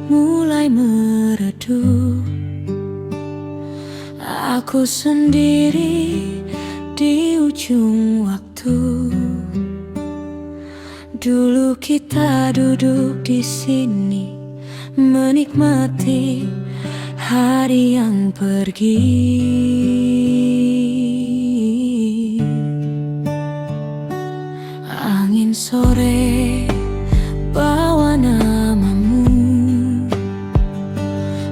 mulai meredup. Aku sendiri di ujung waktu. Dulu kita duduk di sini menikmati hari yang pergi. Angin sore bawa namamu,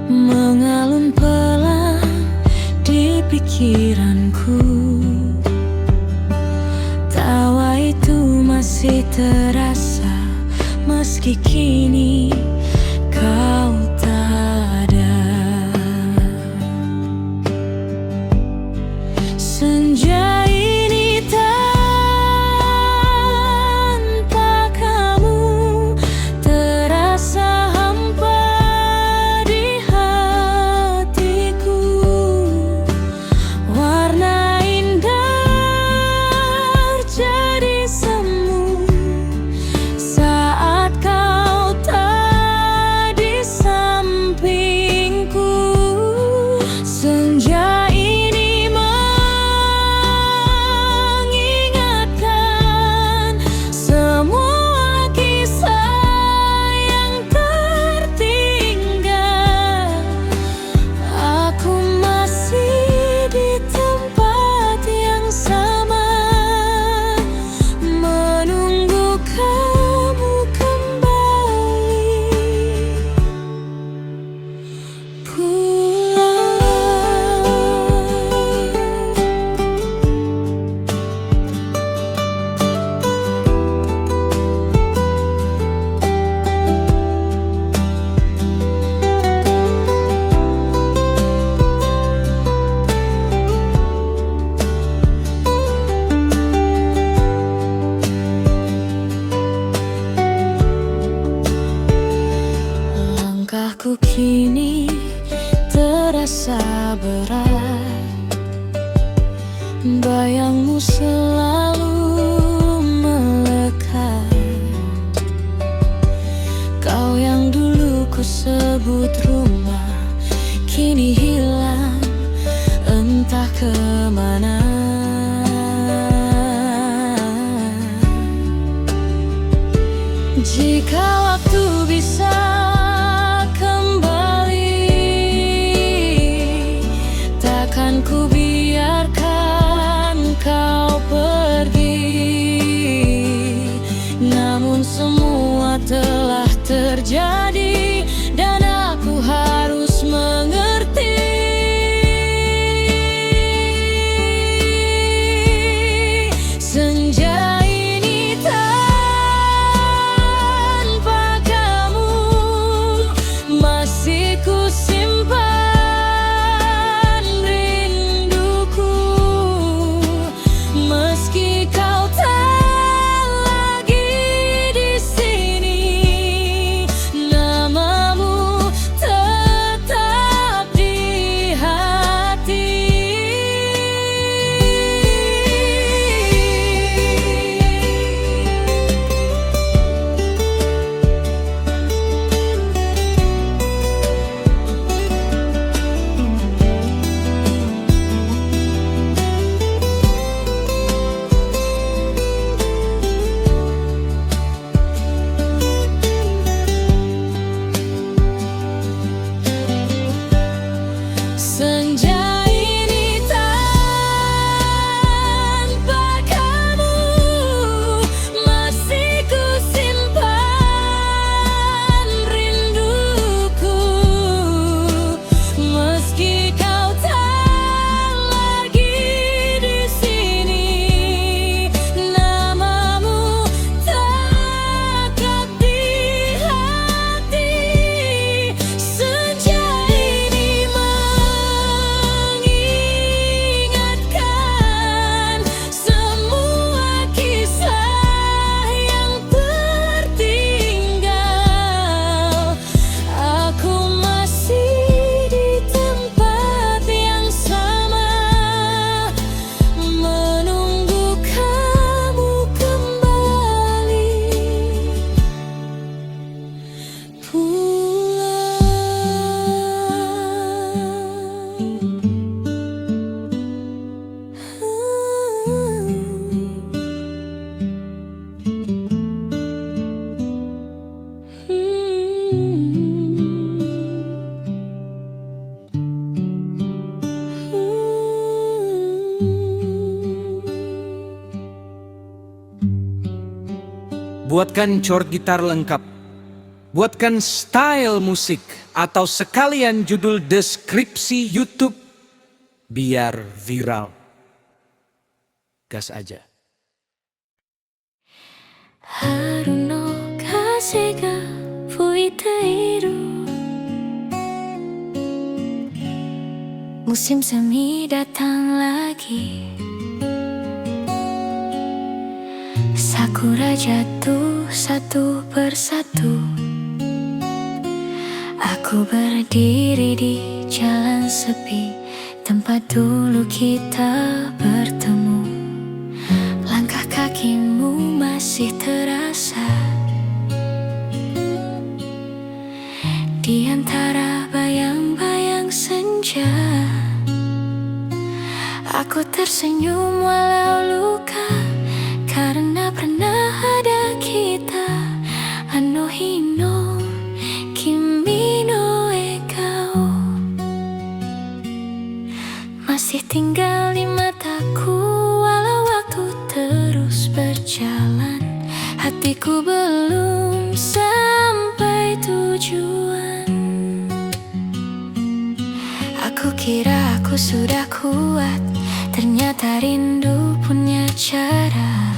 mengalun pelan di pikiranku. Tawa itu masih terasa meski kini kau tak ada. Senja ini tanpa kamu terasa hampa di hatiku. Warna indah jadi semu saat kau tak di sampingku. Senja ini mengingatkan semua kisah yang tertinggal. Aku masih di tempat yang sama, menunggu kamu kembali pulang. Langkahku kini terasa berat, bayangmu selalu melekat. Kau yang dulu ku sebut rumah kini hilang entah kemana. Jika waktu bisa takkan ku biarkan kau pergi. Namun semua telah terjadi dan aku harus mengerti. buatkan chord gitar lengkap, buatkan style musik, atau sekalian judul deskripsi YouTube biar viral. Gas aja. Haru no kaze ga fuiteiru, musim semi datang lagi. Sakura jatuh satu persatu. Aku berdiri di jalan sepi, tempat dulu kita bertemu. Langkah kakimu masih terasa di antara bayang-bayang senja. Aku tersenyum walau luka, karena pernah ada kita. Ano hino kimi no ekao, masih tinggal di mataku. Walau waktu terus berjalan, hatiku belum sampai tujuan. Aku kira aku sudah kuat, ternyata rindu punya cara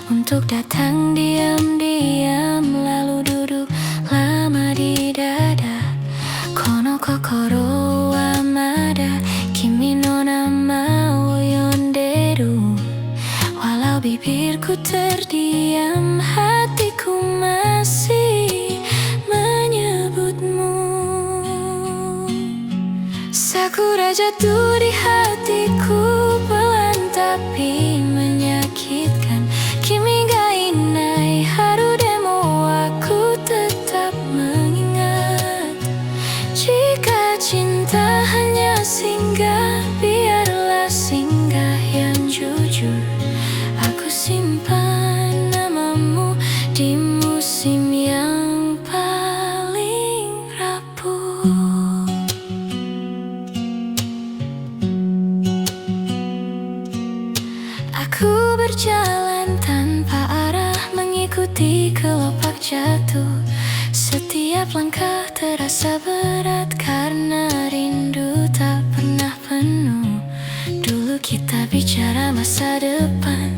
untuk datang diam-diam, lalu duduk lama di dada. Kono kokoro wa mada kimi no nama wo yonderu. Walau bibirku terdiam, hatiku masih menyebutmu. Sakura jatuh di hatiku, pelan tapi menyakitkan. Kimi ga inai haru demo, aku tetap mengingat. Jika cinta hanya singgah, biarlah singgah yang jujur. Aku simpan namamu di musim yang paling rapuh. Aku berjalan tanpa arah, mengikuti kelopak jatuh. Setiap langkah terasa berat, karena rindu tak pernah penuh. Dulu kita bicara masa depan,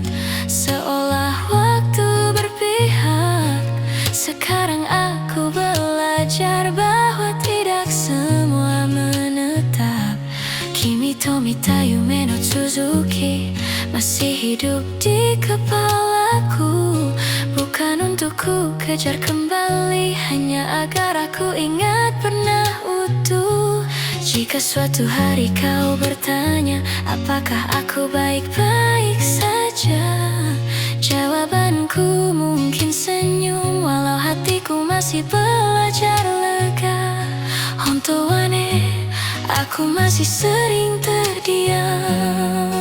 seolah waktu berpihak. Sekarang aku belajar bahwa tidak semua menetap. Kimi to mita yume no Suzuki masih hidup di kepalaku. Bukan untuk ku kejar kembali, hanya agar aku ingat pernah utuh. Jika suatu hari kau bertanya, apakah aku baik-baik saja? Jawabanku mungkin senyum, walau hatiku masih belajar lega. Hontou wa ne, aku masih sering terdiam,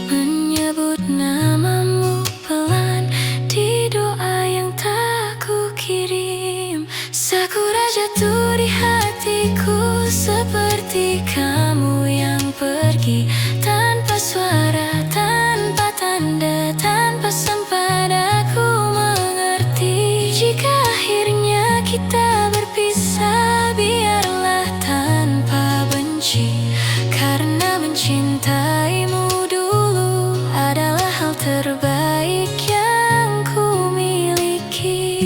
menyebut namamu pelan di doa yang tak ku kirim. Sakura jatuh di hatiku, seperti kamu yang pergi tanpa suara, tanpa tanda, tanpa sempat aku mengerti. Jika akhirnya kita berpisah, biarlah tanpa benci, karena mencintaimu dulu adalah hal terbaik yang ku miliki.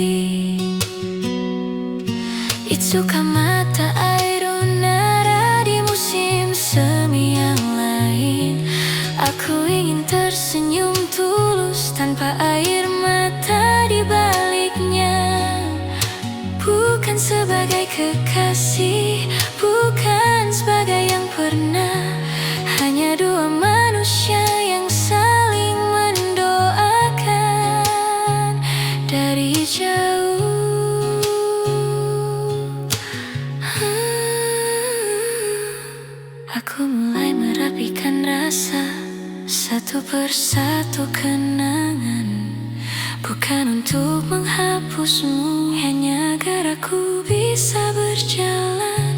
Itsuka mata airu nara, di musim semi yang lain. Aku ingin tersenyum tulus tanpa air mata di baliknya. Bukan sebagai kekasih, bukan sebagai yang pernah, hanya dua manusia yang saling mendoakan dari jauh. Aku mulai merapikan rasa, satu persatu kenangan. Bukan untuk menghapusmu, hanya agar aku bisa berjalan.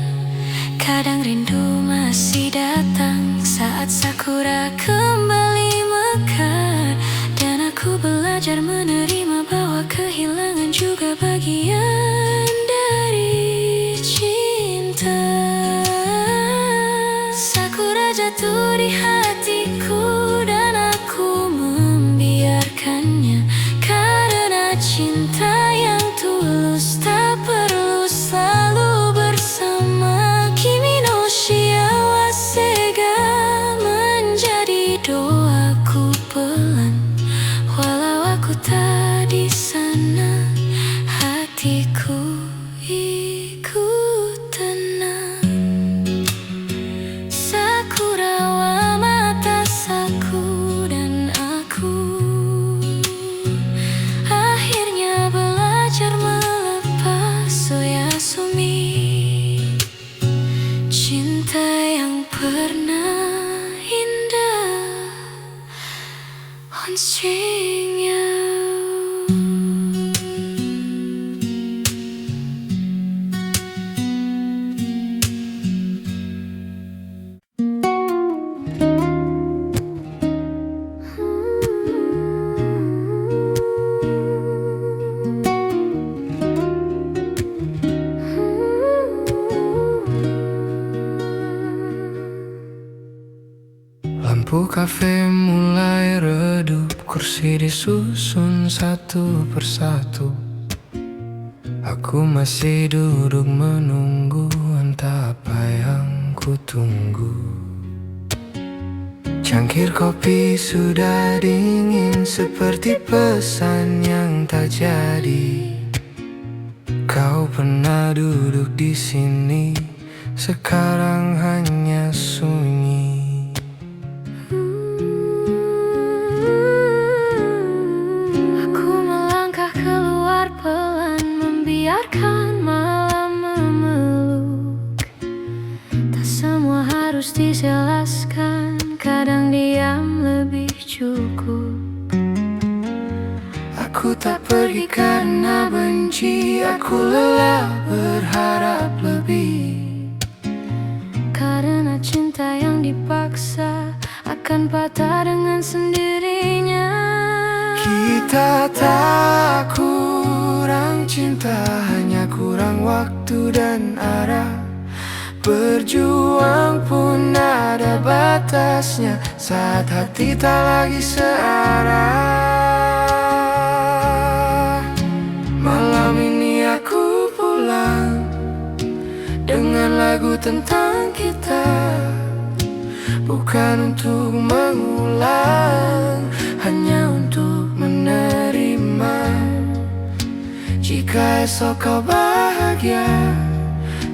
Kadang rindu masih datang saat sakura kembali mekar, dan aku belajar menerima bahwa kehilangan juga bagian dari cinta. Sakura jatuh di hatiku dan aku membiarkannya, karena cinta yang tulus tak perlu selalu bersama. Kimi no shiawase ga menjadi doaku pelan, walau aku tak di sana, hatiku ikut tenang. Sakura wa matasaku dan aku akhirnya belajar melepas oyasumi. Cinta yang pernah indah on string you. Lampu kafe mulai redup, kursi disusun satu persatu. Aku masih duduk menunggu, entah apa yang ku tunggu. Cangkir kopi sudah dingin, seperti pesan yang tak jadi. Kau pernah duduk di sini, sekarang hanya sunyi. Biarkan malam memeluk, tak semua harus dijelaskan, kadang diam lebih cukup. Aku tak pergi karena benci, aku lelah berharap lebih. Karena cinta yang dipaksa akan patah dengan sendirinya. Kita tak kurang cinta, hanya kurang waktu dan arah. Berjuang pun ada batasnya, saat hati tak lagi searah. Malam ini aku pulang dengan lagu tentang kita, bukan untuk mengulang, hanya untuk menerima. Jika esok kau bahagia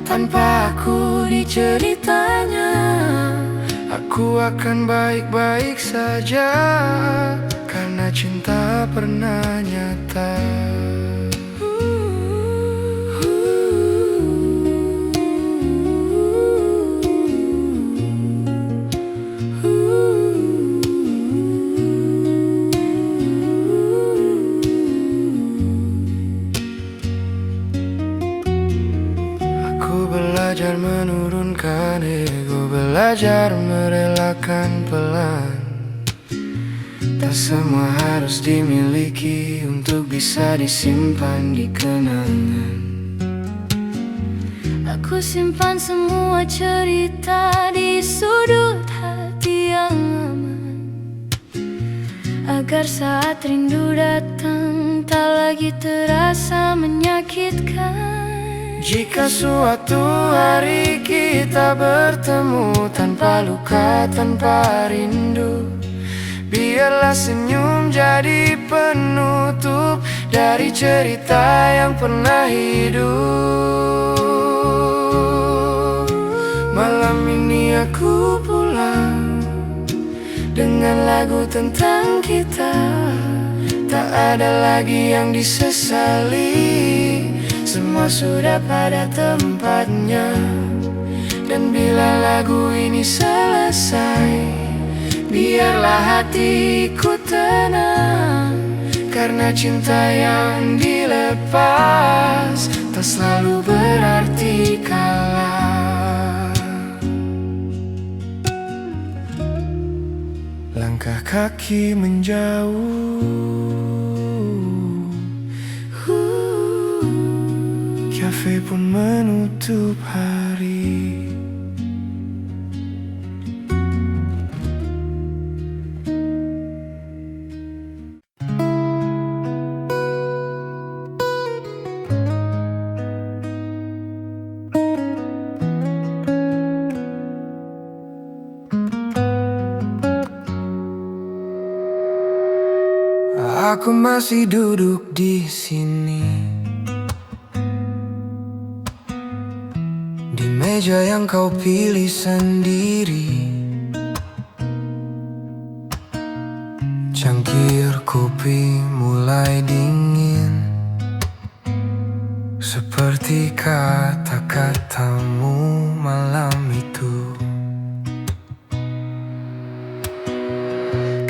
tanpa aku di ceritanya, aku akan baik-baik saja, karena cinta pernah nyata. Belajar menurunkan ego, belajar merelakan pelan. Tak semua harus dimiliki untuk bisa disimpan di kenangan. Aku simpan semua cerita di sudut hati yang aman, agar saat rindu datang tak lagi terasa menyakitkan. Jika suatu hari kita bertemu tanpa luka, tanpa rindu, biarlah senyum jadi penutup dari cerita yang pernah hidup. Malam ini aku pulang dengan lagu tentang kita, tak ada lagi yang disesali. Semua sudah pada tempatnya, dan bila lagu ini selesai, biarlah hatiku tenang, karena cinta yang dilepas tak selalu berarti kalah. Langkah kaki menjauh menutup hari. Aku masih duduk di sini, di meja yang kau pilih sendiri. Cangkir kopi mulai dingin, seperti kata-katamu malam itu.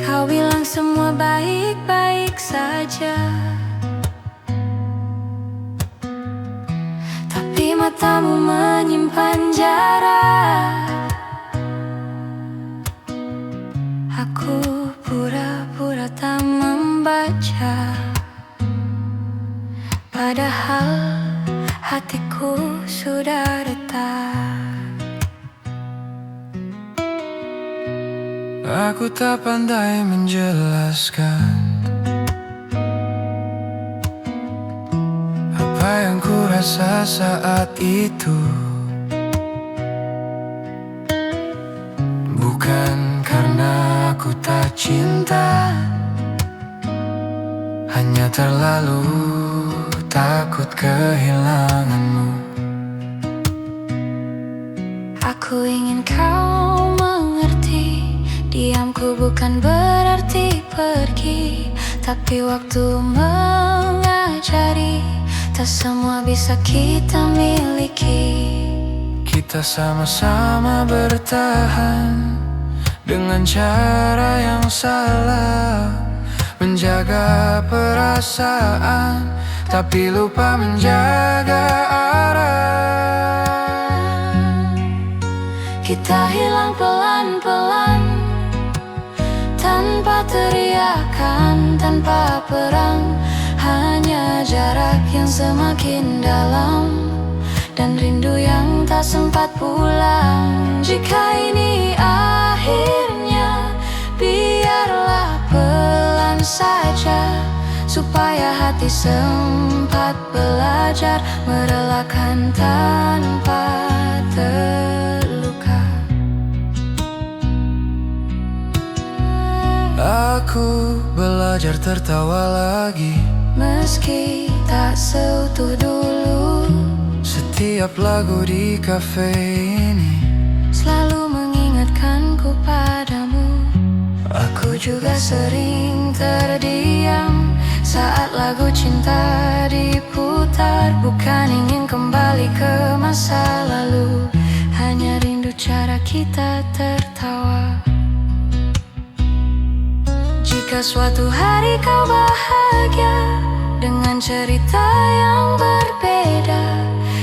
Kau bilang semua baik-baik saja, tapi matamu menyimpan jarak. Aku pura-pura tak membaca, padahal hatiku sudah retak. Aku tak pandai menjelaskan apa yang ku rasa saat itu. Bukan karena aku tak cinta, hanya terlalu takut kehilanganmu. Aku ingin kau mengerti, diamku bukan berarti pergi, tapi waktu mengajari, tak semua bisa kita miliki. Kita sama-sama bertahan dengan cara yang salah, menjaga perasaan tapi lupa menjaga arah. Kita hilang pelan-pelan, tanpa teriakan, tanpa perang, hanya jarak yang semakin dalam dan rindu yang tak sempat pulang. Jika ini akhirnya, biarlah pelan saja, supaya hati sempat belajar merelakan tanpa terluka. Aku belajar tertawa lagi, meski tak seutuh dulu. Setiap lagu di kafe ini selalu mengingatkanku padamu. Aku juga sering terdiam saat lagu cinta diputar. Bukan ingin kembali ke masa lalu, hanya rindu cara kita tertawa. Jika suatu hari kau bahagia dengan cerita yang berbeda,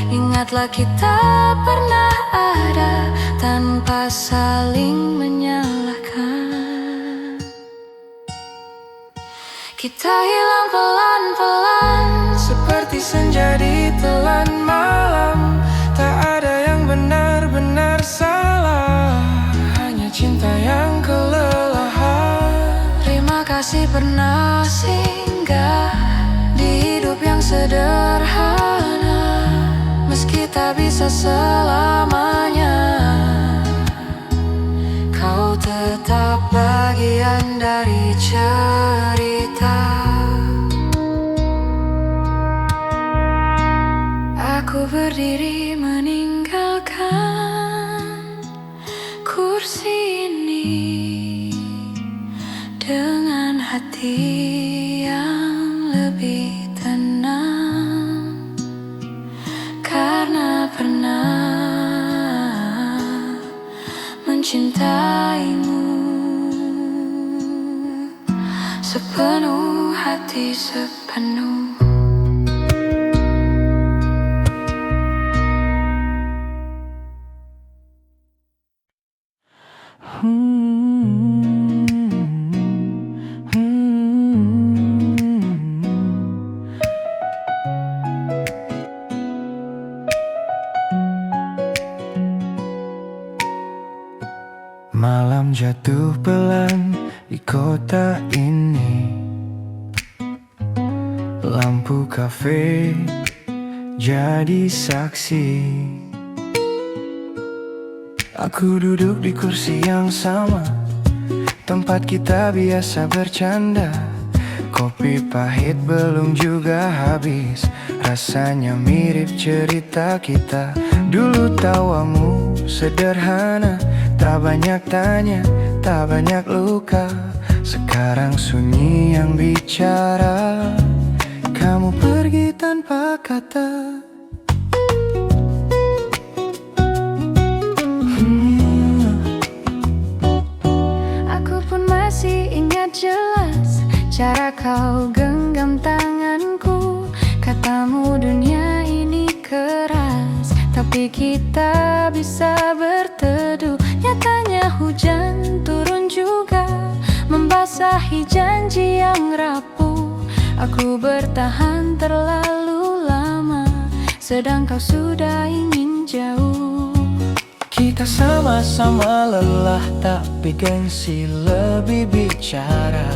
ingatlah kita pernah ada tanpa saling menyalahkan. Kita hilang pelan-pelan, seperti senja di telan malam. Tak ada yang benar-benar salah, hanya cinta yang kelelahan. terima kasih pernah singgah di hidup yang sederhana. Meski tak bisa selamanya, kau tetap bagian dari cerita. Aku berdiri meninggalkan kursi ini dengan hati yang lebih tenang, karena pernah mencintaimu sepenuh hati, sepenuh. Malam jatuh pelan di kota ini. Lampu kafe jadi saksi. Aku duduk di kursi yang sama, tempat kita biasa bercanda. Kopi pahit belum juga habis, rasanya mirip cerita kita. Dulu tawamu sederhana, tak banyak tanya, tak banyak luka. Sekarang sunyi yang bicara, kamu pergi tanpa kata. Aku pun masih ingat jelas cara kau genggam tanganku. Katamu dunia ini keras, tapi kita bisa berteduh. Nyatanya hujan turun juga, membasahi janji yang rapuh. Aku bertahan terlalu lama, sedang kau sudah ingin jauh. Kita sama-sama lelah, tapi gengsi lebih bicara.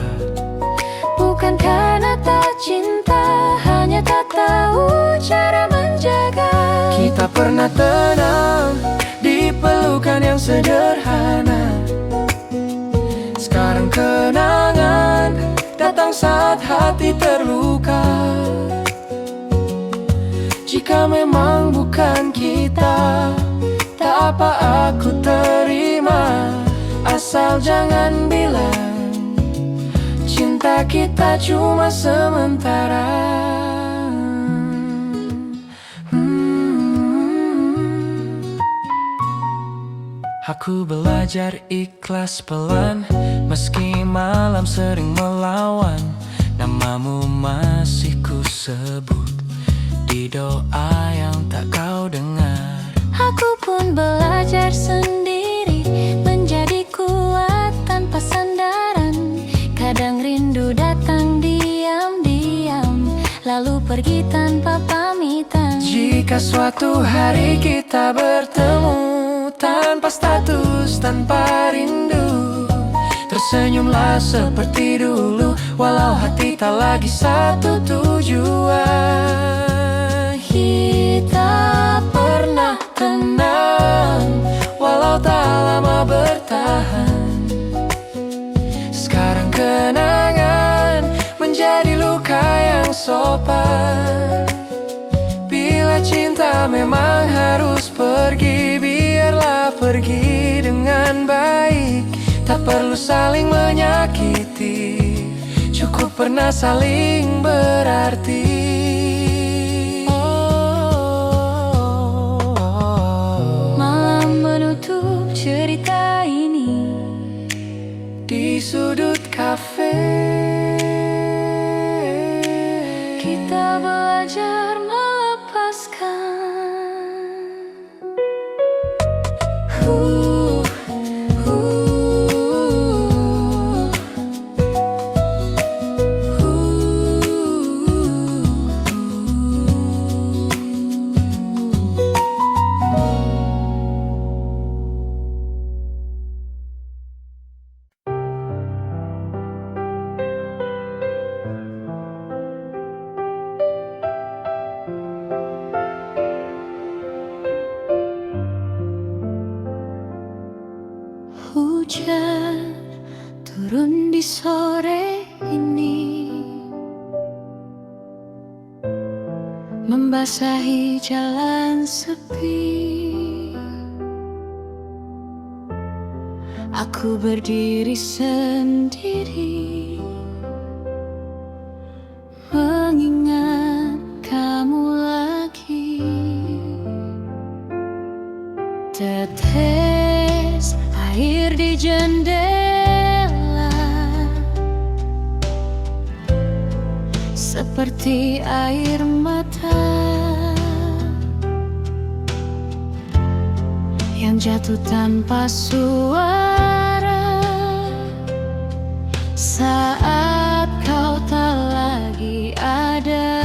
Bukan karena tak cinta, hanya tak tahu cara menjaga. Kita pernah tenang di pelukan yang sederhana. Sekarang kenangan datang saat hati terluka. Jika memang bukan kita, tak apa aku terima. Asal jangan bilang cinta kita cuma sementara. Aku belajar ikhlas pelan, meski malam sering melawan. Namamu masih ku sebut di doa yang tak kau dengar. Aku pun belajar sendiri, menjadi kuat tanpa sandaran. Kadang rindu datang diam-diam, lalu pergi tanpa pamitan. Jika suatu hari kita bertemu, tanpa status, tanpa rindu, tersenyumlah seperti dulu, walau hati tak lagi satu tujuan. Kita pernah tenang, walau tak lama bertahan. Sekarang kenangan menjadi luka yang sopan. Bila cinta memang harus pergi, biarlah pergi dengan baik. Tak perlu saling menyakiti, cukup pernah saling berarti. Malam menutup cerita ini Di sudut kafe kita belajar melepaskan. Hujan turun di sore ini, membasahi jalan sepi. Aku berdiri sendiri, mengingat kamu lagi. Tetes air di jendela, seperti air mata yang jatuh tanpa suara saat kau tak lagi ada.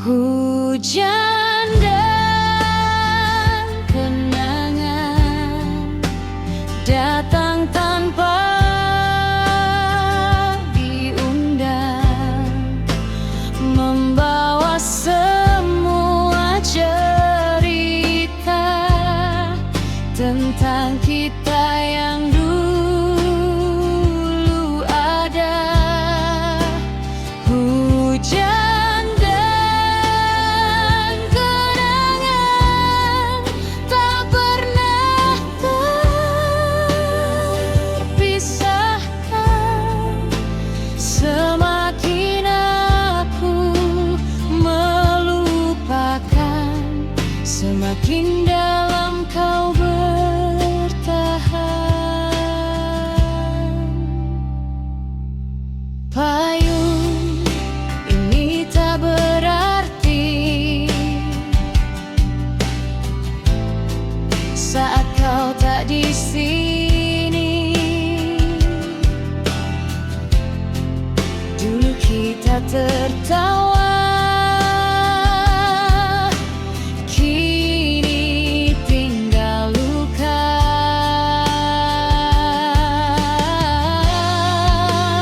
Hujan semakin dalam kau bertahan. Payung ini tak berarti saat kau tak di sini. Dulu kita tertawa, kini tinggal luka.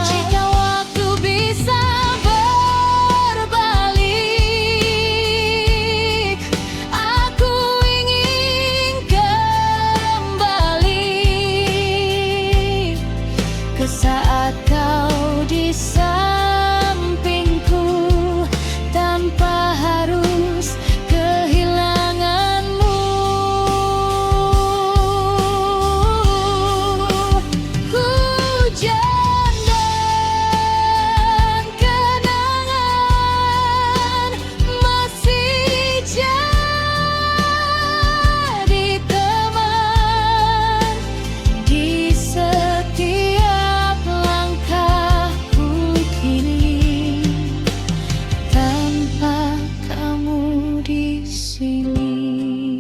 Jika waktu bisa berbalik, aku ingin kembali ke saat kau di sampingku tanpa harus kehilanganmu. Hujan dan kenangan masih jadi teman di setiap langkahku kini, tanpa kamu di sini.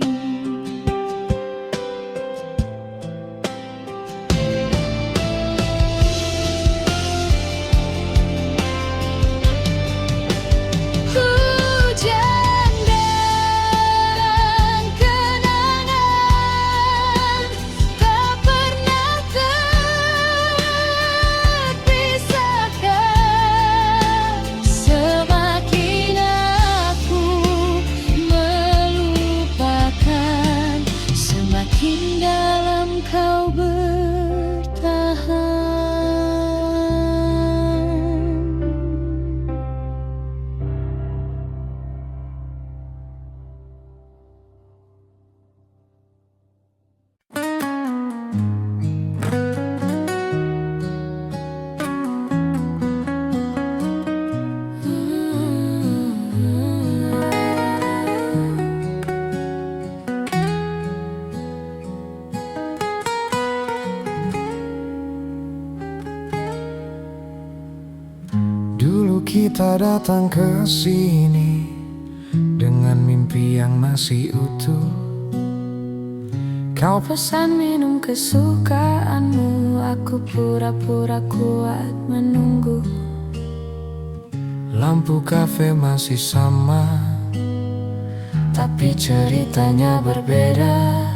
Hujan dan kenangan tak pernah terpisahkan. Semakin aku melupakan, semakin dalam kau bertahan. Dulu kita datang ke sini dengan mimpi yang masih utuh. Kau Pesan minum kesukaanmu, aku pura-pura kuat menunggu. lampu kafe masih sama, tapi ceritanya berbeda.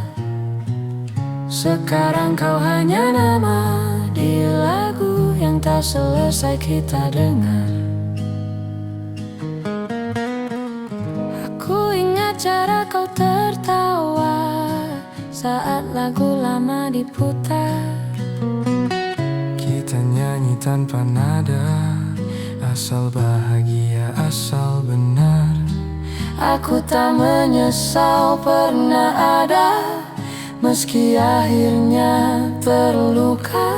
Sekarang kau hanya nama di lagu yang tak selesai kita dengar. Aku ingat cara kau tertawa saat lagu lama diputar. Kita nyanyi tanpa nada, asal bahagia, asal benar. Aku tak menyesal pernah ada, meski akhirnya terluka.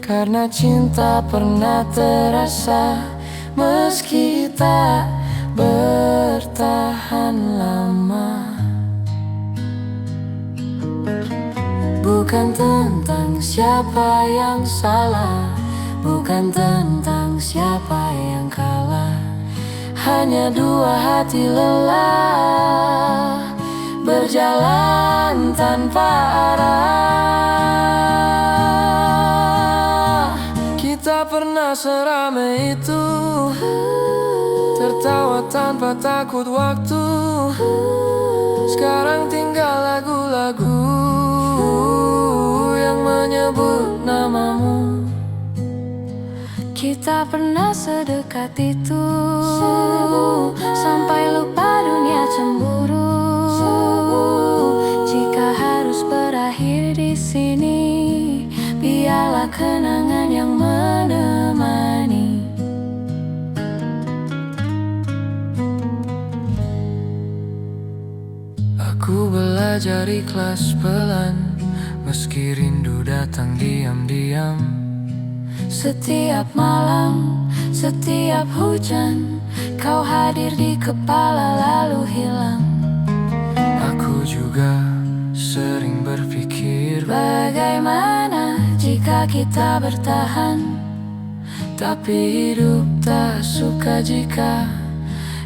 Karena cinta pernah terasa, meski tak bertahan lama. Bukan tentang siapa yang salah, bukan tentang siapa yang kalah. Hanya dua hati lelah, berjalan tanpa arah. Kita pernah seramai itu, tertawa tanpa takut waktu. Sekarang tinggal lagu-lagu yang menyebut namamu. Kita pernah sedekat itu, sampai lupa dunia cemburu. Jika harus berakhir di sini, biarlah kenangan yang menemani. Aku belajar ikhlas pelan, meski rindu datang diam-diam. Setiap malam, setiap hujan, kau hadir di kepala lalu hilang. Aku juga sering berpikir, bagaimana jika kita bertahan? Tapi hidup tak suka jika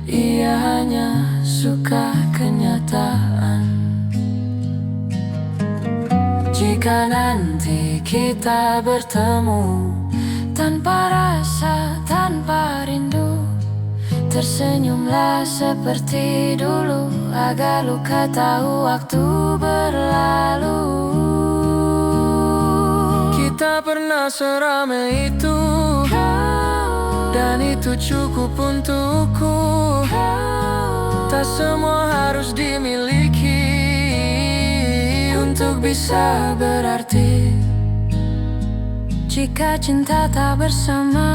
ia hanya suka kenyataan. Jika nanti kita bertemu tanpa rasa, tanpa rindu, tersenyumlah seperti dulu, agar luka tahu waktu berlalu. Kita pernah seramai itu, dan itu cukup untukku. Tak semua harus dimiliki untuk bisa berarti. Jika cinta tak bersama,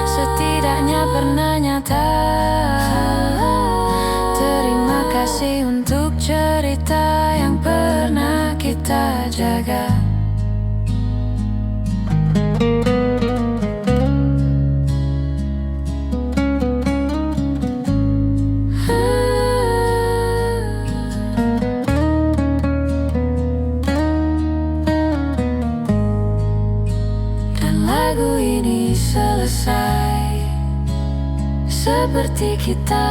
setidaknya pernah nyata. Terima kasih untuk cerita yang pernah kita jaga. Lagu ini selesai seperti kita.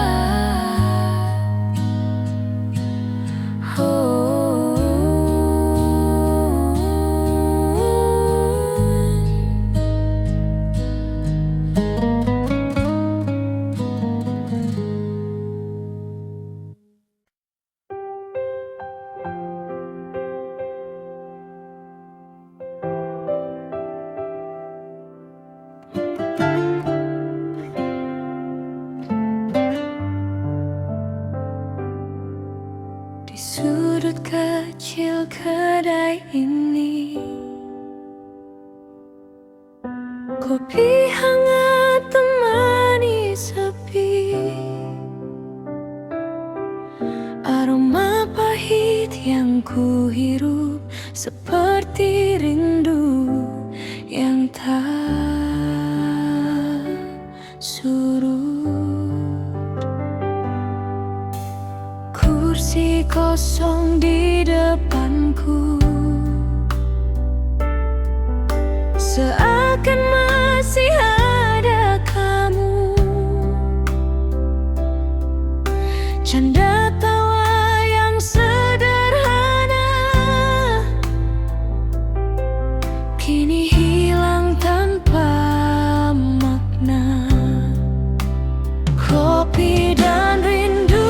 Di sudut kecil kedai ini, kopi hangat temani sepi. Aroma pahit yang ku hirup seperti rindu yang tak surut. Kursi kosong di depanku, seakan masih ada kamu. Canda tawa yang sederhana kini hilang tanpa makna. Kopi dan rindu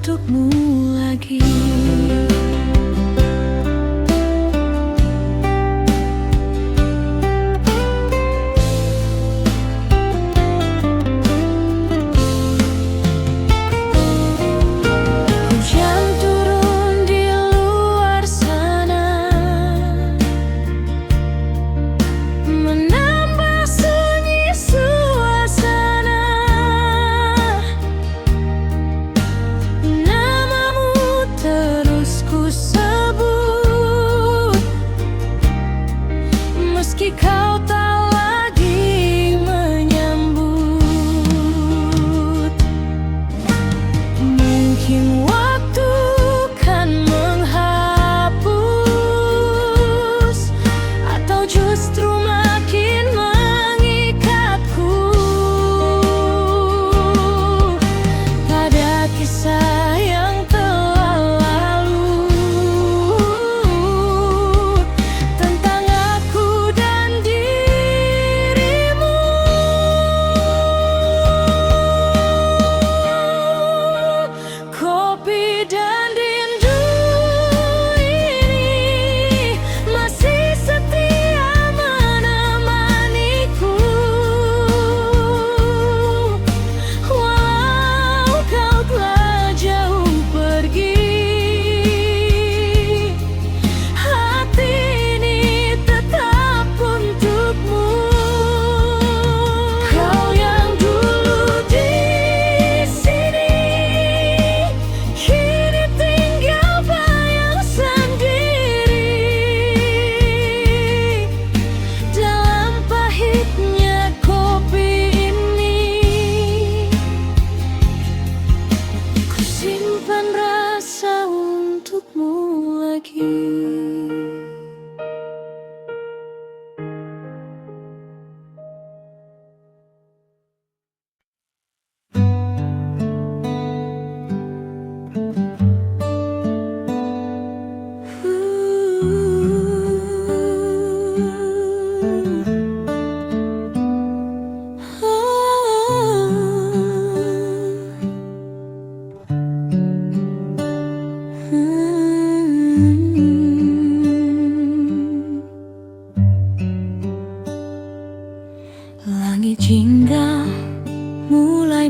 untukmu lagi. Hujan turun di luar sana, menambah sunyi suasana. Namamu terus ku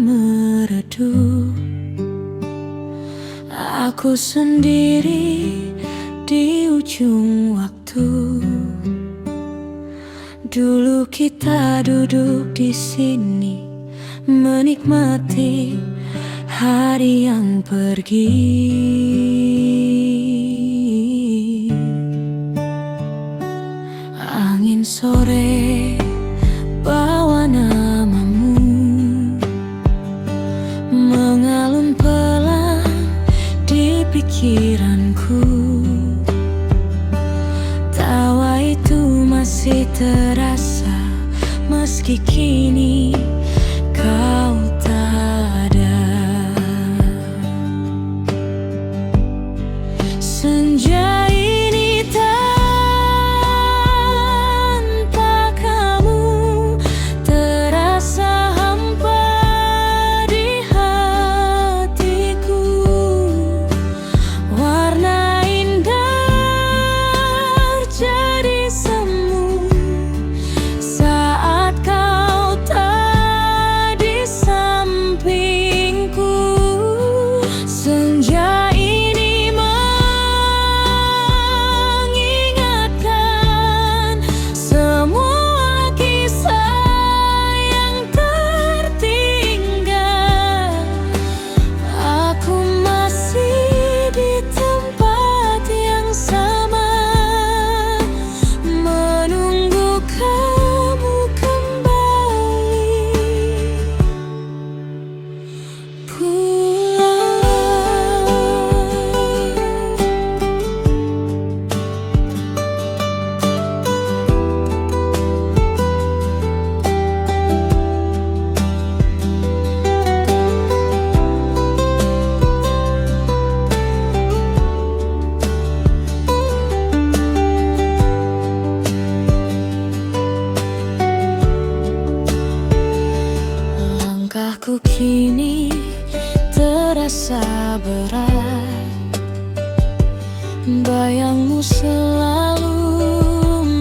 meredup. Aku sendiri di ujung waktu. Dulu kita duduk di sini menikmati hari yang pergi. Angin sore bawa namamu mengalun pelan di pikiranku. Tawa itu masih terasa meski kini kau tak ada. Senja ini tanpa kamu terasa hampa di hatiku. Warna indah jadi semu saat kau tak di sampingku. Senja ini mengingatkan semua kisah yang tertinggal. Aku masih di tempat yang sama, menunggu kamu kembali pulang. Langkahku kini terasa berat, bayangmu selalu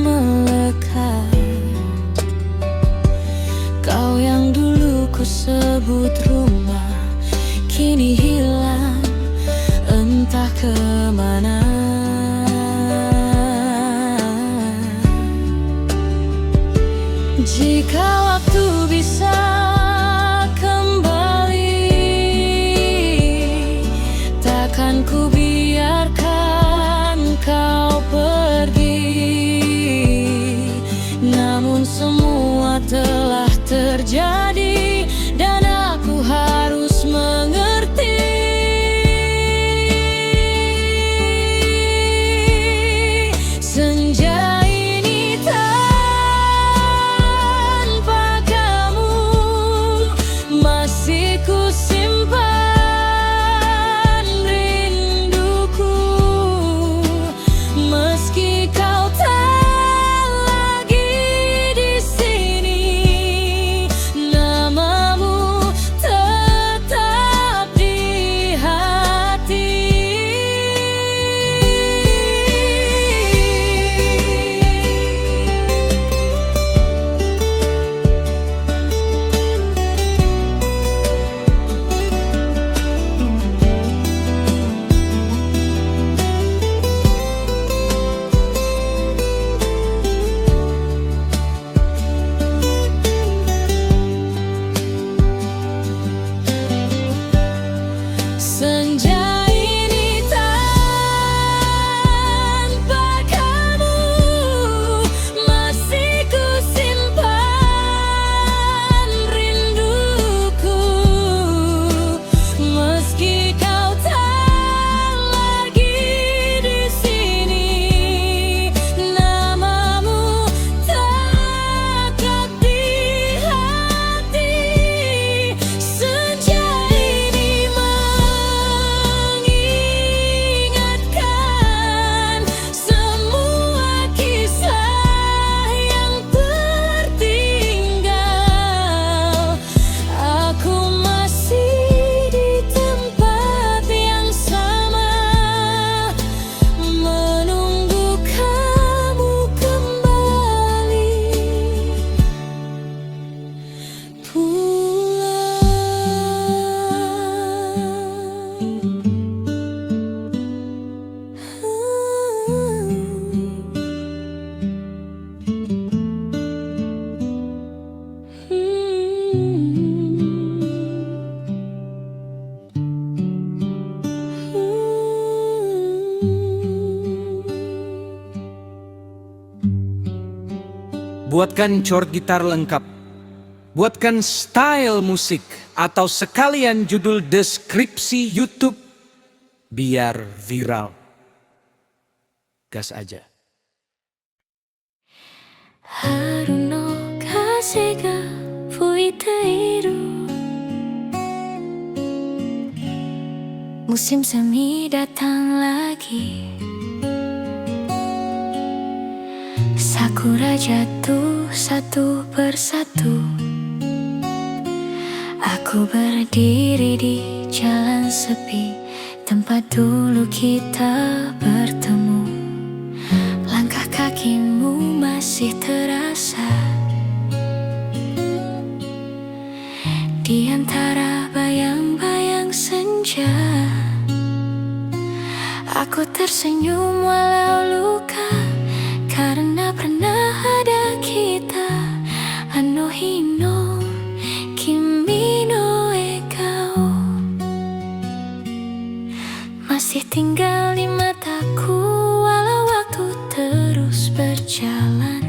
melekat. Kau yang dulu ku sebut rumah kini hilang entah kemana. Jika waktu bisa kembali, takkan ku biarkan kau pergi. Namun semua telah terjadi dan aku harus mengerti. buatkan chord gitar lengkap, buatkan style musik, atau sekalian judul deskripsi YouTube biar viral. Gas aja. Haru no kaze ga fuiteiru, musim semi datang lagi. Sakura jatuh satu persatu. Aku berdiri di jalan sepi, tempat dulu kita bertemu. Langkah kakimu masih terasa di antara bayang-bayang senja. Aku tersenyum walau luka, karena pernah ada kita. Ano hino kimi no ekao masih tinggal di mataku. Walau waktu terus berjalan,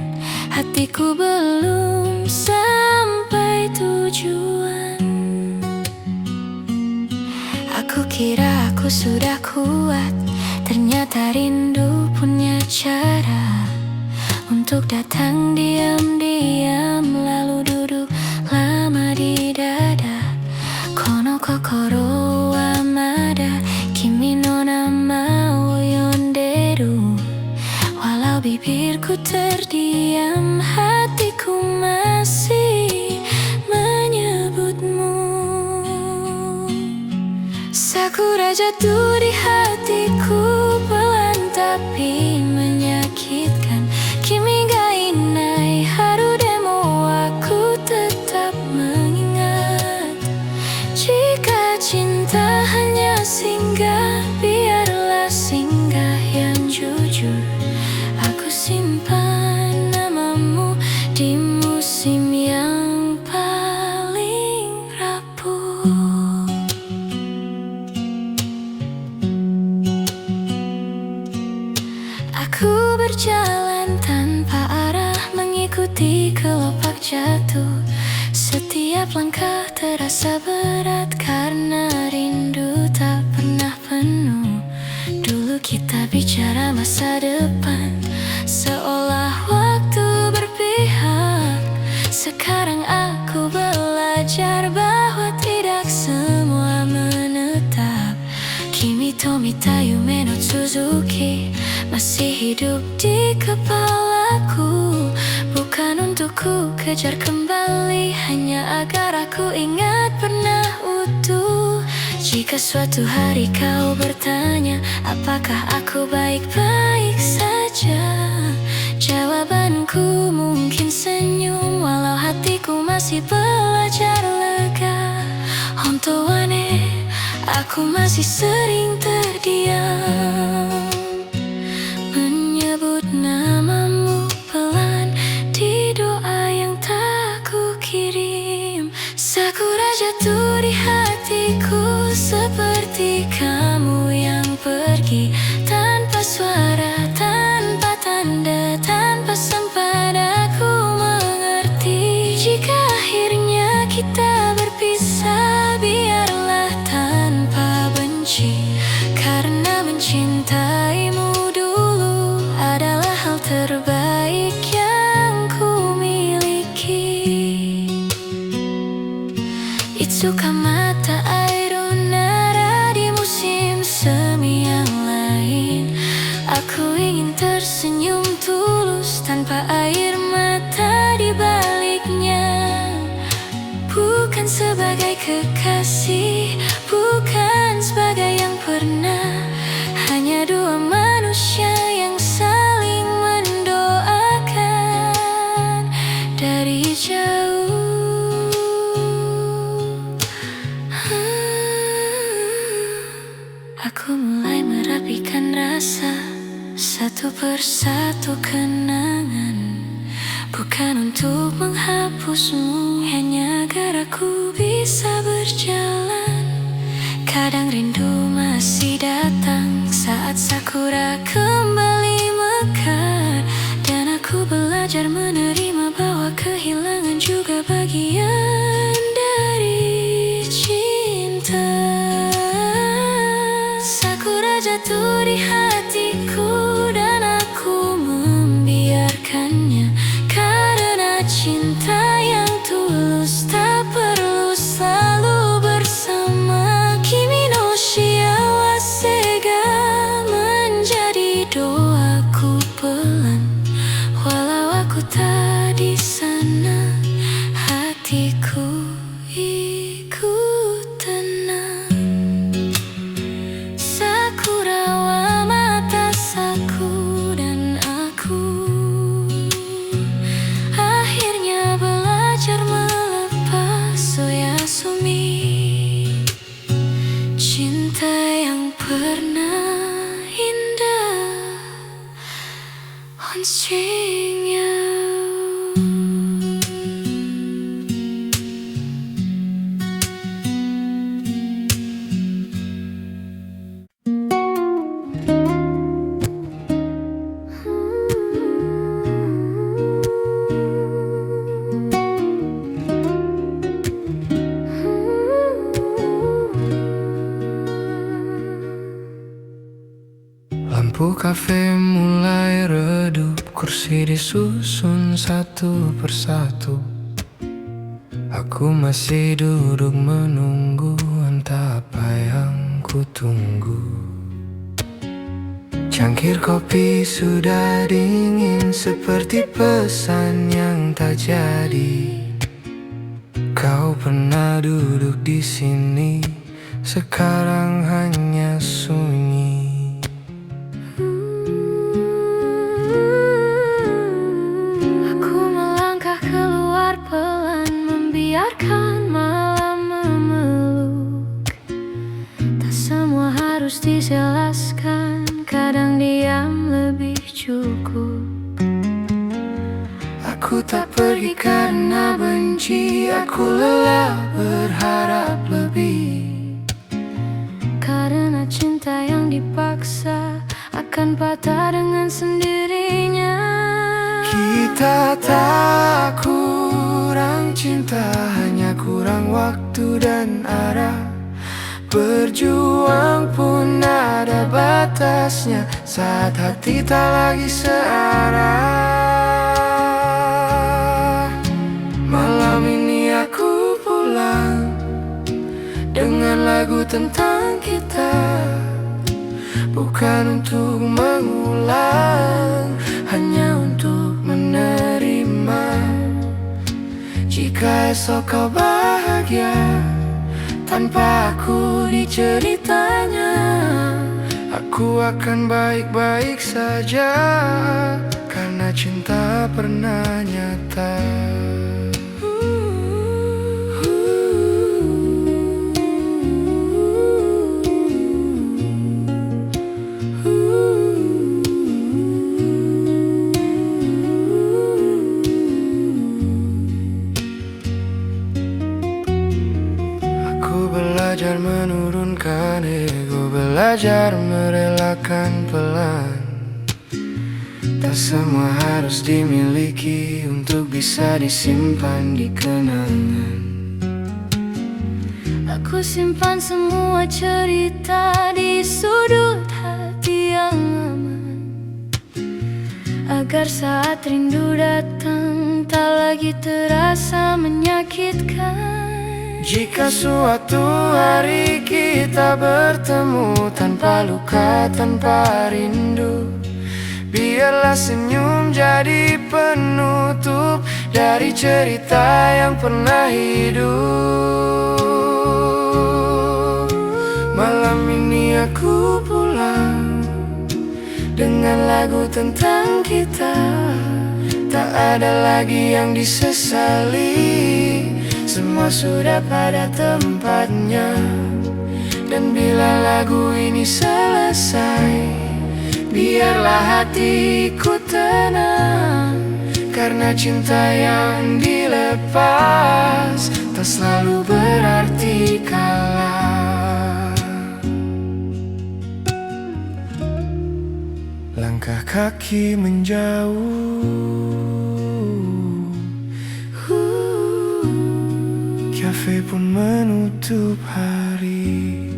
hatiku belum sampai tujuan. Aku kira aku sudah kuat, ternyata rindu punya cara untuk datang diam-diam, lalu duduk lama di dada. Kono kokoro wa mada kimi no nama wo yonderu. Walau bibirku terdiam, hatiku masih menyebutmu. Sakura jatuh di hatiku, pelan tapi menyakitkan. Kimi ga inai haru demo, aku tetap mengingat. Jika cinta hanya singgah, biarlah singgah yang jujur. Aku simpan namamu di musim yang paling rapuh. Aku berjalan tanpa arah, mengikuti kelopak jatuh. Setiap langkah terasa berat, karena rindu tak pernah penuh. Dulu kita bicara masa depan, seolah waktu berpihak. Sekarang aku belajar bahwa tidak semua menetap. Kimi to mita yume no Suzuki masih hidup di kepalaku. Bukan untuk ku kejar kembali, hanya agar aku ingat pernah utuh. Jika suatu hari kau bertanya, apakah aku baik-baik saja? Jawabanku mungkin senyum, walau hatiku masih belajar lega. Honto wa ne, aku masih sering terdiam, menyebut namamu pelan di doa yang tak ku kirim. Sakura jatuh di hatiku, seperti kamu yang pergi tanpa suara, tanpa tanda, tanpa sempat aku mengerti. Jika akhirnya kita berpisah, biarlah tanpa benci, karena mencintaimu dulu adalah hal terbaik yang ku miliki. Itsuka mata airu nara di musim semi yang lain. Aku ingin tersenyum tulus tanpa air mata di baliknya. Bukan sebagai kekasih, bukan sebagai yang pernah, hanya dua manusia yang saling mendoakan dari jauh. Aku mulai merapikan rasa, satu persatu kenangan. Bukan untuk menghapusmu, hanya agar aku bisa berjalan. Kadang rindu masih datang saat sakura kembali mekar, dan aku belajar menerima bagian dari cinta. Sakura jatuh di hatiku dan aku membiarkannya, karena cinta yang tulus tak perlu selalu bersama. Kimi no shiawase ga menjadi doaku pelan, walau aku tak di sana, hatiku ikut tenang. Sakura wa matasaku dan aku akhirnya belajar melepas oyasumi. Cinta yang pernah indah on string you. Lampu kafe mulai redup, kursi disusun satu persatu. Aku masih duduk menunggu, entah apa yang ku tunggu. Cangkir kopi sudah dingin, seperti pesan yang tak jadi. Kau pernah duduk di sini, sekarang hanya sunyi. Aku melangkah keluar pelan, membiarkan malam memeluk. Tak semua harus dijelaskan, kadang diam lebih cukup. Aku tak pergi karena benci, aku lelah berharap lebih. Karena cinta yang dipaksa akan patah dengan sendirinya. Kita tak kurang cinta, hanya kurang waktu dan arah. Berjuang pun ada batasnya, saat hati tak lagi searah. Malam ini aku pulang dengan lagu tentang kita, bukan untuk mengulang, hanya untuk menerima. Jika esok kau bahagia tanpa aku di ceritanya, aku akan baik-baik saja, karena cinta pernah nyata. Belajar menurunkan ego, belajar merelakan pelan. Tak semua harus dimiliki untuk bisa disimpan di kenangan. Aku simpan semua cerita di sudut hati yang aman, agar saat rindu datang tak lagi terasa menyakitkan. Jika suatu hari kita bertemu tanpa luka, tanpa rindu, biarlah senyum jadi penutup dari cerita yang pernah hidup. Malam ini aku pulang dengan lagu tentang kita, tak ada lagi yang disesali. Semua sudah pada tempatnya. Dan bila lagu ini selesai, biarlah hatiku tenang, karena cinta yang dilepas tak selalu berarti kalah. Langkah kaki menjauh, pun menutup hari.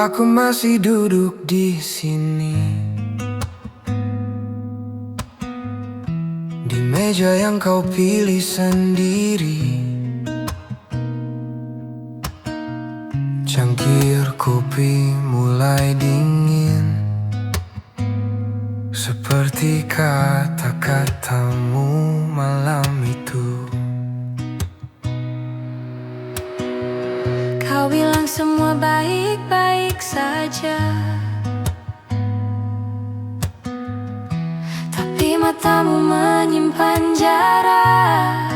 Aku masih duduk di sini, di meja yang kau pilih sendiri. Cangkir kopi mulai dingin, seperti kata-katamu malam itu. Kau bilang semua baik-baik saja, tapi matamu menyimpan jarak.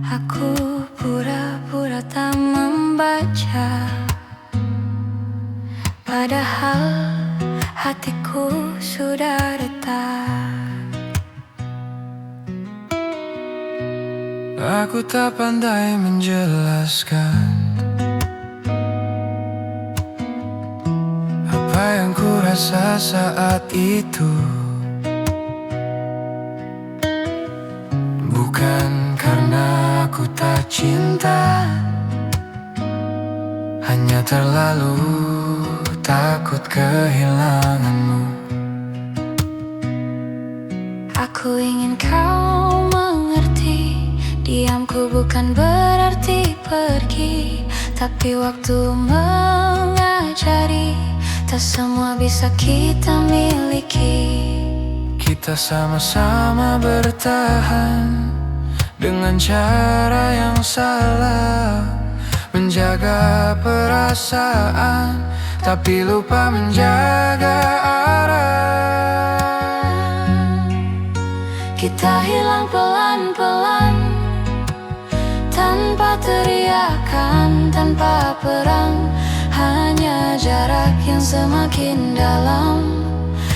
Aku pura-pura tak membaca, padahal hatiku sudah retak. Aku tak pandai menjelaskan apa yang ku rasa saat itu. Bukan karena aku tak cinta, hanya terlalu takut kehilanganmu. Aku ingin kau mengerti, diamku bukan berarti pergi, tapi waktu mengajari, tak semua bisa kita miliki. Kita sama-sama bertahan dengan cara yang salah, menjaga perasaan tapi lupa menjaga arah. Kita hilang pelan-pelan, tanpa teriakan, tanpa perang, hanya jarak yang semakin dalam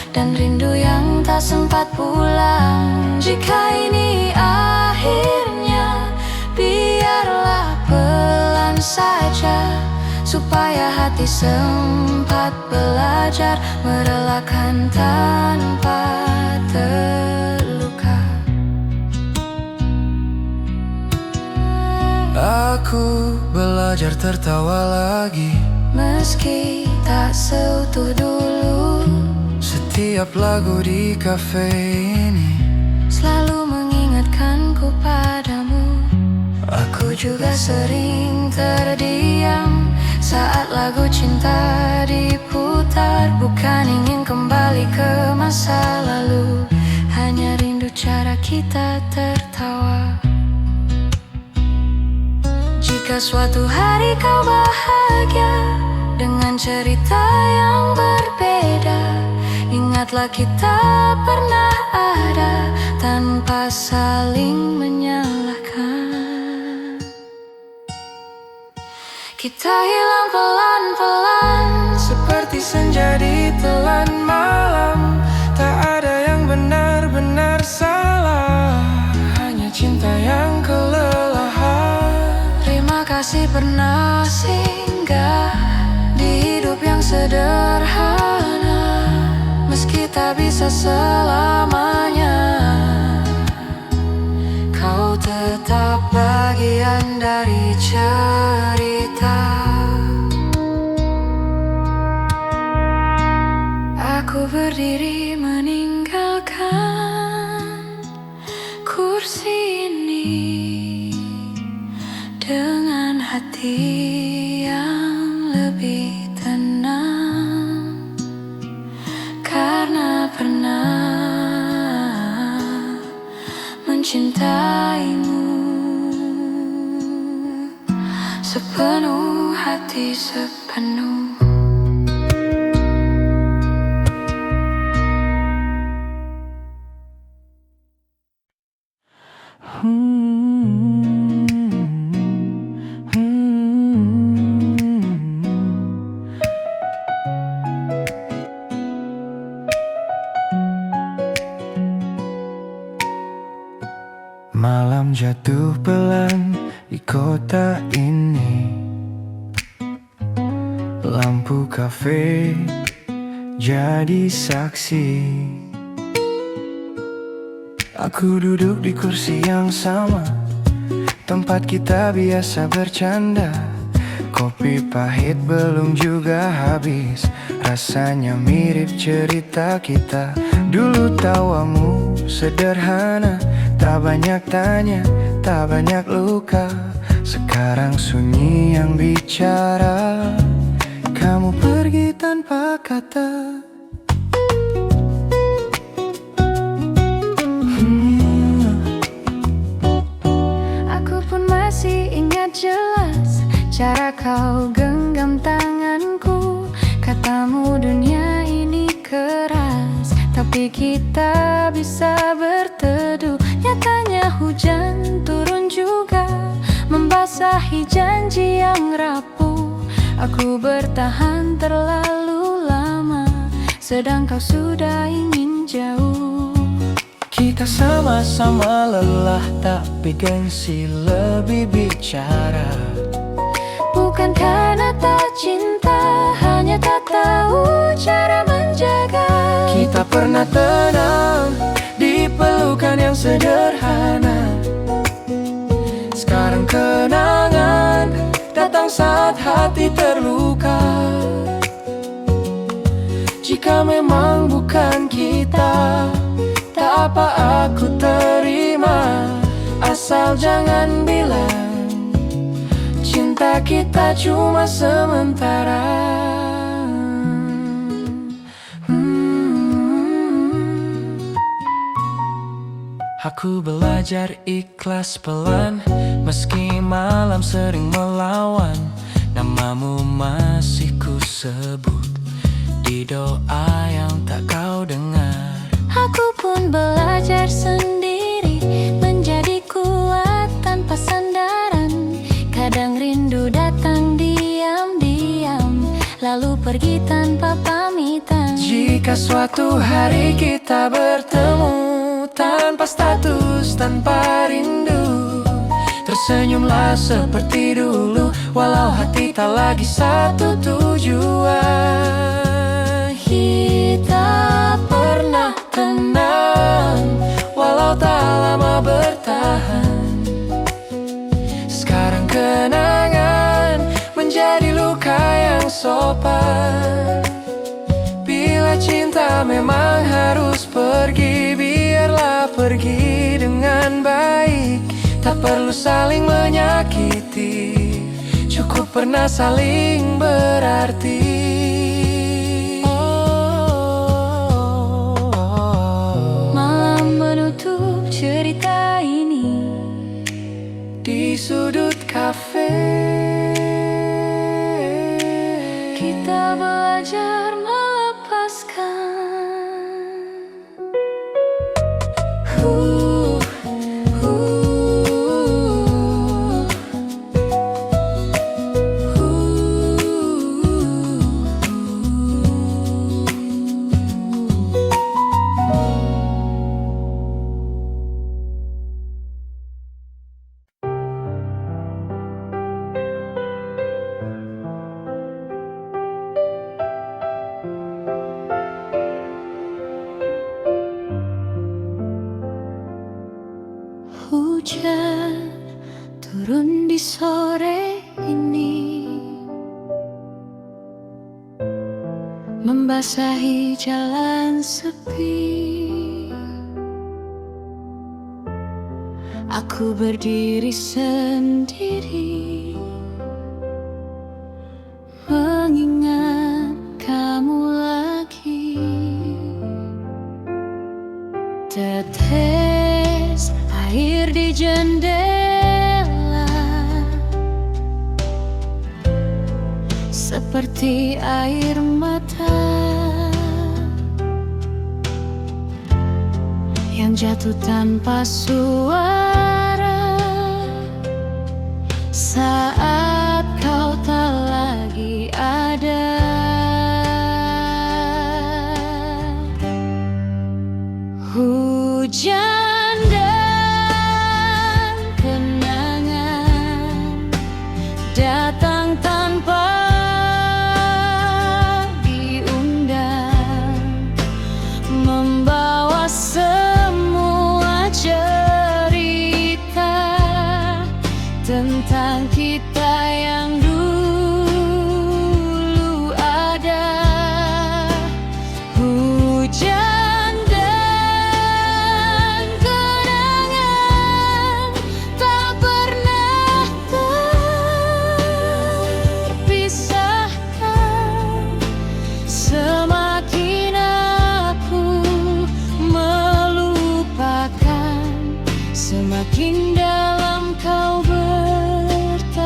dan rindu yang tak sempat pulang. Jika ini akhirnya, biarlah pelan saja, supaya hati sempat belajar merelakan tanpa terluka. Aku belajar tertawa lagi, meski tak seutuh dulu. Setiap lagu di kafe ini selalu mengingatkanku padamu. Aku juga sering terdiam saat lagu cinta diputar. Bukan ingin kembali ke masa lalu, hanya rindu cara kita tertawa. Jika suatu hari kau bahagia dengan cerita yang berbeda, ingatlah kita pernah ada tanpa saling menyalahkan. Kita hilang pelan-pelan, seperti senja di telan malam. Tak ada yang benar-benar salah, hanya cinta yang kelelahan. terima kasih pernah singgah di hidup yang sederhana. Meski tak bisa selamanya, kau tetap bagian dari cerita. Aku berdiri meninggalkan kursi ini dengan hati yang lebih tenang, karena pernah mencintaimu sepenuh hati, sepenuh. Malam jatuh pelan di kota ini. Lampu kafe jadi saksi. Aku duduk di kursi yang sama, tempat kita biasa bercanda. Kopi pahit belum juga habis, rasanya mirip cerita kita. Dulu tawamu sederhana, tak banyak tanya, tak banyak luka. Sekarang sunyi yang bicara, kamu pergi tanpa kata. Aku pun masih ingat jelas cara kau genggam tanganku. Katamu dunia ini keras, tapi kita bisa berteduh. Nyatanya hujan turun juga, membasahi janji yang rapuh. Aku bertahan terlalu lama, sedang kau sudah ingin jauh. Kita sama-sama lelah, tapi gengsi lebih bicara. Bukan karena tak cinta, hanya tak tahu cara menjaga. Kita pernah tenang di pelukan yang sederhana. Sekarang kenangan datang saat hati terluka. Jika memang bukan kita, tak apa aku terima. Asal jangan bilang cinta kita cuma sementara. Aku belajar ikhlas pelan, meski malam sering melawan. Namamu masih ku sebut di doa yang tak kau dengar. Aku pun belajar sendiri, menjadi kuat tanpa sandaran. Kadang rindu datang diam-diam, lalu pergi tanpa pamitan. Jika suatu hari kita bertemu, tanpa status, tanpa rindu, tersenyumlah seperti dulu, walau hati tak lagi satu tujuan. Kita pernah tenang, walau tak lama bertahan. Sekarang kenangan menjadi luka yang sopan. Bila cinta memang harus pergi, biarlah pergi dengan baik. Tak perlu saling menyakiti, cukup pernah saling berarti. Malam menutup cerita ini Di sudut kafe kita belajar melepaskan. Hujan turun di sore ini, membasahi jalan sepi. Aku berdiri sendiri, mengingat kamu lagi. Tetes air di jendela, seperti air mata yang jatuh tanpa suara saat kau tak lagi ada. Hujan semakin dalam kau bertahan.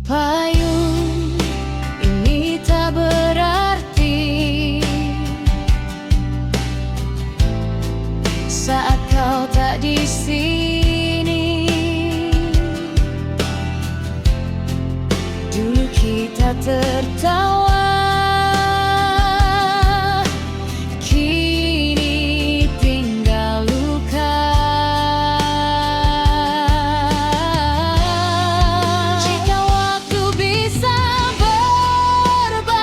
Payung ini tak berarti saat kau tak di sini. Dulu kita tertawa, kini tinggal luka. Jika waktu bisa berbalik,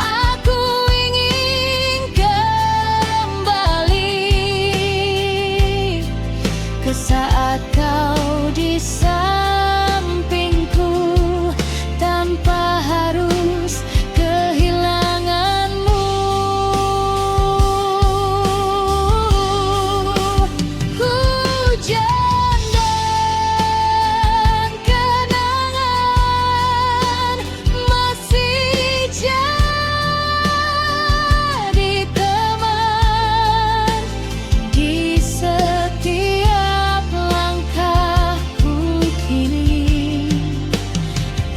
aku ingin kembali ke saat kau di sampingku tanpa harus kehilanganmu. Hujan dan kenangan masih jadi teman di setiap langkahku kini,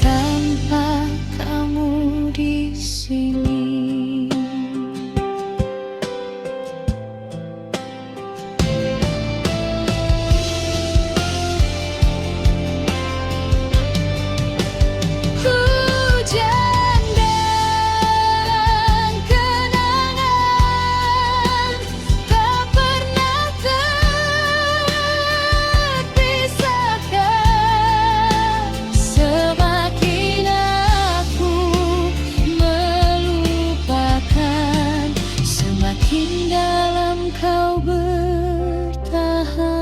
tanpa kamu di sini. Hujan dan kenangan tak pernah terpisahkan. Semakin aku melupakan, semakin dalam kau bertahan.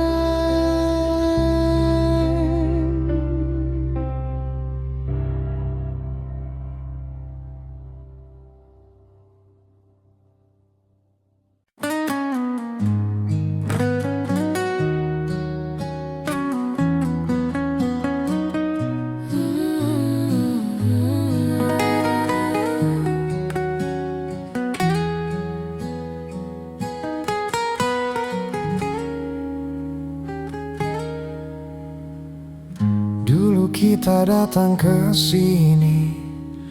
Dulu kita datang ke sini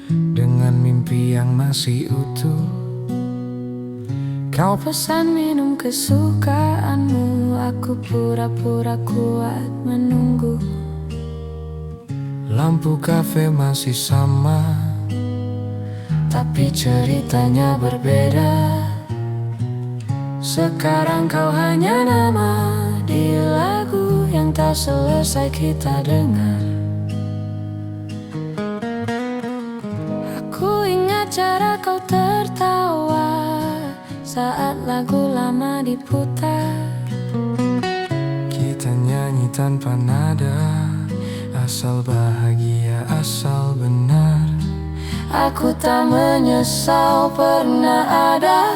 dengan mimpi yang masih utuh. Kau Pesan minum kesukaanmu, aku pura-pura kuat menunggu. lampu kafe masih sama, Tapi ceritanya berbeda. Sekarang kau hanya nama di lagu yang tak selesai kita dengar. Aku ingat cara kau tertawa saat lagu lama diputar. kita nyanyi tanpa nada, asal bahagia, asal benar. Aku tak menyesal pernah ada,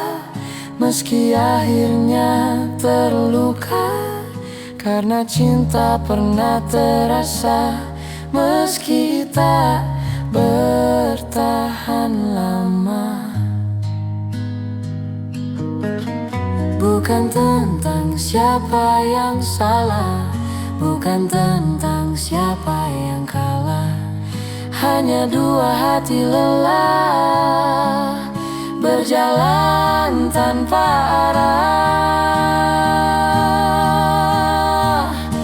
meski akhirnya terluka. Karena cinta pernah terasa, meski tak bertahan lama. Bukan tentang siapa yang salah, bukan tentang siapa yang kalah. Hanya dua hati lelah, berjalan tanpa arah.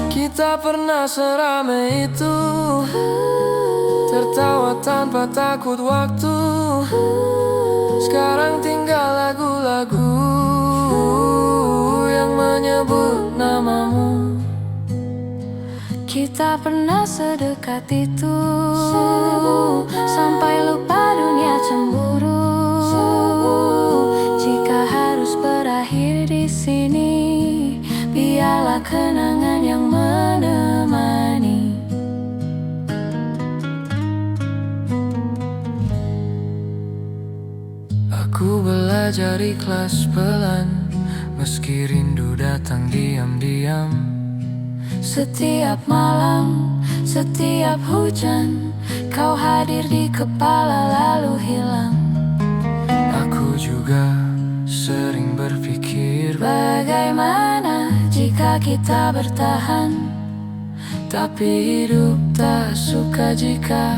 Kita pernah seramai itu, tertawa tanpa takut waktu. Sekarang tinggal lagu-lagu yang menyebut namamu. Kita pernah sedekat itu, sampai lupa dunia cemburu. Jika harus berakhir di sini, biarlah kenangan yang menemani. Aku belajar ikhlas pelan, meski rindu datang diam-diam. Setiap malam, setiap hujan, kau hadir di kepala lalu hilang. Aku juga sering berpikir, bagaimana jika kita bertahan, tapi hidup tak suka jika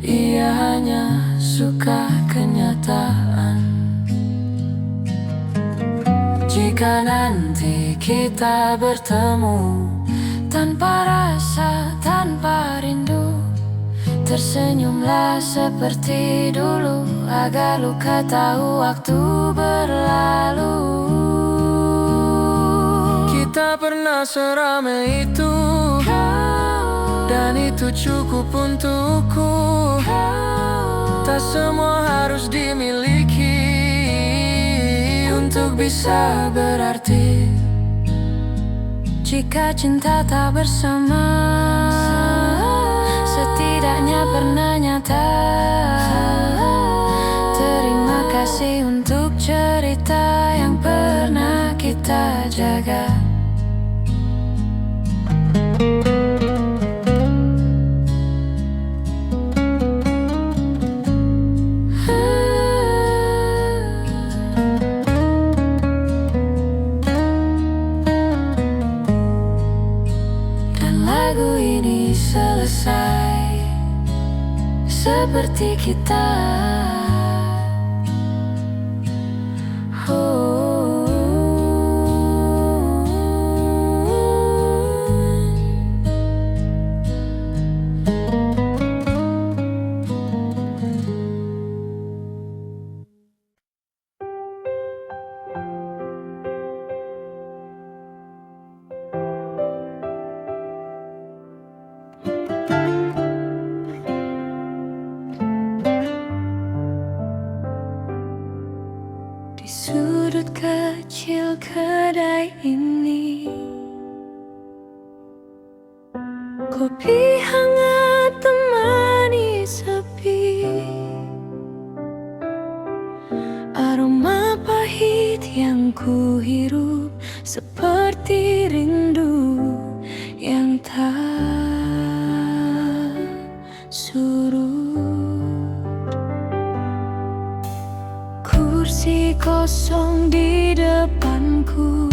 ia hanya suka kenyataan. Jika nanti kita bertemu tanpa rasa, tanpa rindu, tersenyumlah seperti dulu, agar luka tahu waktu berlalu. kita pernah seramai itu, dan itu cukup untukku. Tak semua harus dimiliki untuk bisa berarti. Jika cinta tak bersama, setidaknya pernah nyata. Terima kasih untuk cerita yang pernah kita jaga. Lagu ini selesai seperti kita. Di sudut kecil kedai ini, kopi hangat temani sepi. Aroma pahit yang kuhirup seperti rindu yang tak surut. Kursi kosong di depanku,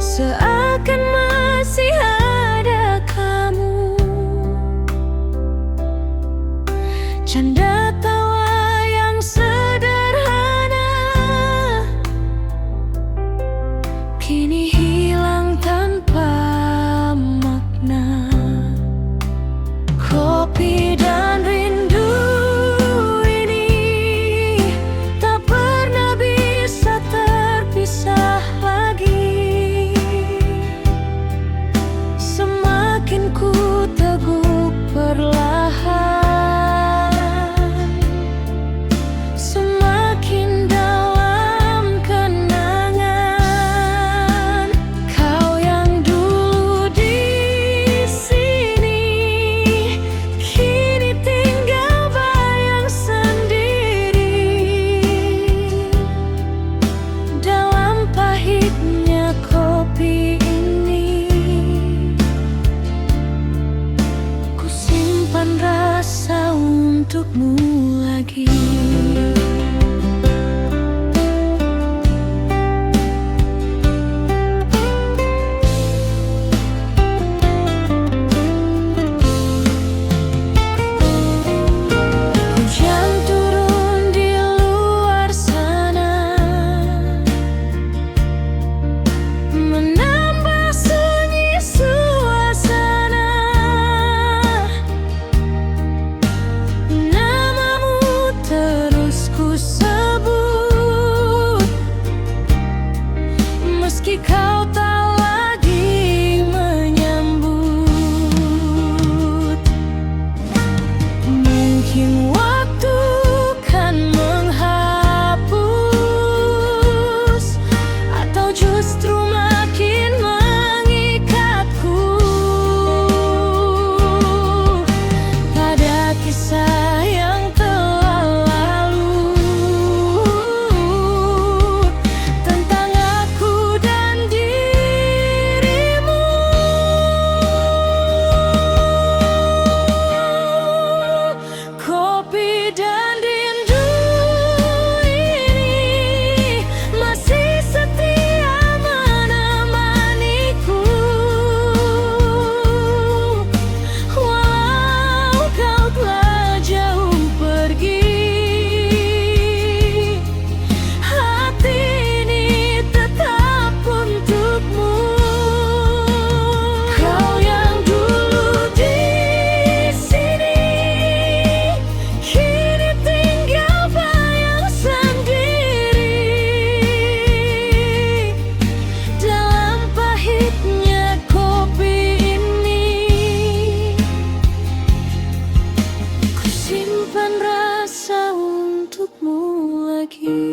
seakan masih ada kamu. Canda tawa yang sederhana kini hilang tanpa makna. Kopi dan rindu untukmu lagi. Hujan turun di luar sana, menambah sunyi suasana. Terus ku sebut, meski kau tak lagi menyambut. Mungkin waktu kan menghapus, atau justru makin mengikatku pada kisah yang kopi lagi.